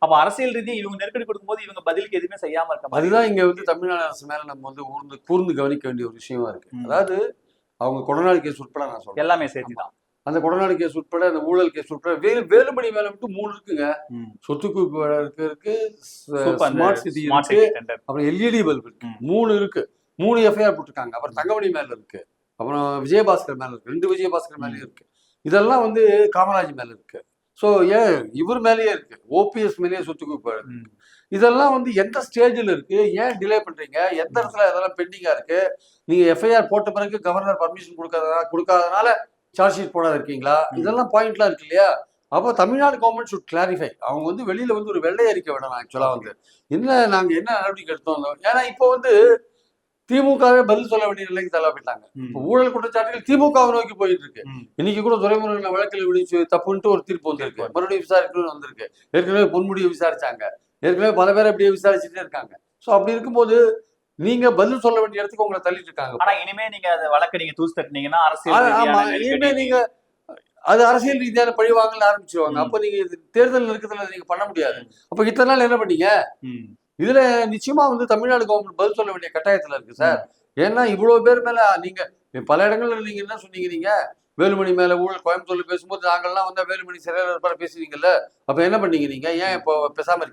அப்ப அரசியல் ரீதியா இவங்க நெருக்கடி கொடுக்கும்போது இவங்க பதிலுக்கு எதுவுமே செய்யாம இருக்க அதுதான் இங்க வந்து தமிழ்நாடு அரசு மேல நம்ம வந்து கூர்ந்து கவனிக்க வேண்டிய ஒரு விஷயமா இருக்கு. அதாவது அவங்க கொடநாடு கேஸ் உட்பட நான் சொல்றேன் எல்லாமே சேர்த்துதான். அந்த கொடநாடு கேஸ் உட்பட அந்த ஊழல் கேஸ் உட்பட வேலுமணி மேல மட்டும் 3 இருக்குங்க. சொத்து குவிப்பு வழக்கு இருக்கு, ஸ்மார்ட் சிட்டி இருக்கு, அப்புறம் எல்இடி பல்ப் இருக்கு, 3 இருக்கு. 3 எஃப்ஐஆர் போட்டிருக்காங்க. அப்புறம் தங்கமணி மேல இருக்கு, அப்புறம் விஜயபாஸ்கர் மேல இருக்கு, 2 விஜயபாஸ்கர் மேலேயும் இருக்கு. இதெல்லாம் வந்து காமராஜ் மேல இருக்கு. ஸோ ஏன் இவர் மேலேயே இருக்கு, ஓபிஎஸ் மேலேயே சொத்து குவிப்பு வழக்கு. இதெல்லாம் வந்து எந்த ஸ்டேஜில் இருக்கு, ஏன் டிலே பண்றீங்க, எந்த இடத்துல இதெல்லாம் பெண்டிங்கா இருக்கு? நீங்க எஃப்ஐஆர் போட்ட பிறகு கவர்னர் பர்மிஷன் கொடுக்காதனால சார்ஜ் ஷீட் போடாத இருக்கீங்களா? இதெல்லாம் பாயிண்ட்லாம் இருக்கு இல்லையா? அப்போ தமிழ்நாடு கவர்மெண்ட் ஷுட் கிளாரிஃபை. அவங்க வந்து வெளியில வந்து ஒரு வெள்ளை அறிக்கை விடணும். ஆக்சுவலா வந்து நாங்க என்ன நடவடிக்கை எடுத்தோம். ஏன்னா இப்போ வந்து திமுகவே பதில் சொல்ல வேண்டிய நிலைக்கு தள்ளப்பட்டாங்க. இப்போ ஊழல் குற்றச்சாட்டுகள் திமுகவை நோக்கி போயிட்டு இருக்கு. இன்னைக்கு கூட துரைமுருகன் வழக்கில் விடுச்சு தப்புன்ட்டு ஒரு தீர்ப்பு வந்திருக்கு, மறுபடியும் விசாரிக்கணும்னு வந்திருக்கு. ஏற்கனவே பொன்முடியை விசாரிச்சாங்க, ஏற்கனவே பல பேரை அப்படியே விசாரிச்சுட்டே இருக்காங்க. ஸோ அப்படி இருக்கும்போது நீங்க பதில் சொல்ல வேண்டிய இடத்துக்கு உங்களை தள்ளிட்டு இருக்காங்க. ஆனா இனிமே நீங்க அந்த வழக்கை நீங்க தூசு தட்டினீங்கன்னா அரசியல் இனிமே நீங்க அது அரசியல் ரீதியான பழி வாங்கல ஆரம்பிச்சிருவாங்க. அப்ப நீங்க தேர்தல் நெருக்கத்துல நீங்க பண்ண முடியாது. அப்ப இத்தனை நாள் என்ன பண்ணீங்க? இதுல நிச்சயமா வந்து தமிழ்நாடு கவர்மெண்ட் பதில் சொல்ல வேண்டிய கட்டாயத்துல இருக்கு சார். ஏன்னா இவ்வளவு பேர் மேல நீங்க பல இடங்கள்ல நீங்க என்ன சொன்னீங்க, நீங்க வேலுமணி மேல ஊழல் கோயம்புத்தூர்ல பேசும்போது நாங்கள்லாம் வந்தா வேலுமணி சிறையில் இருப்பார பேசுவீங்கல்ல, அப்ப என்ன பண்ணீங்க நீங்க? ஏன் இப்போ பேசாம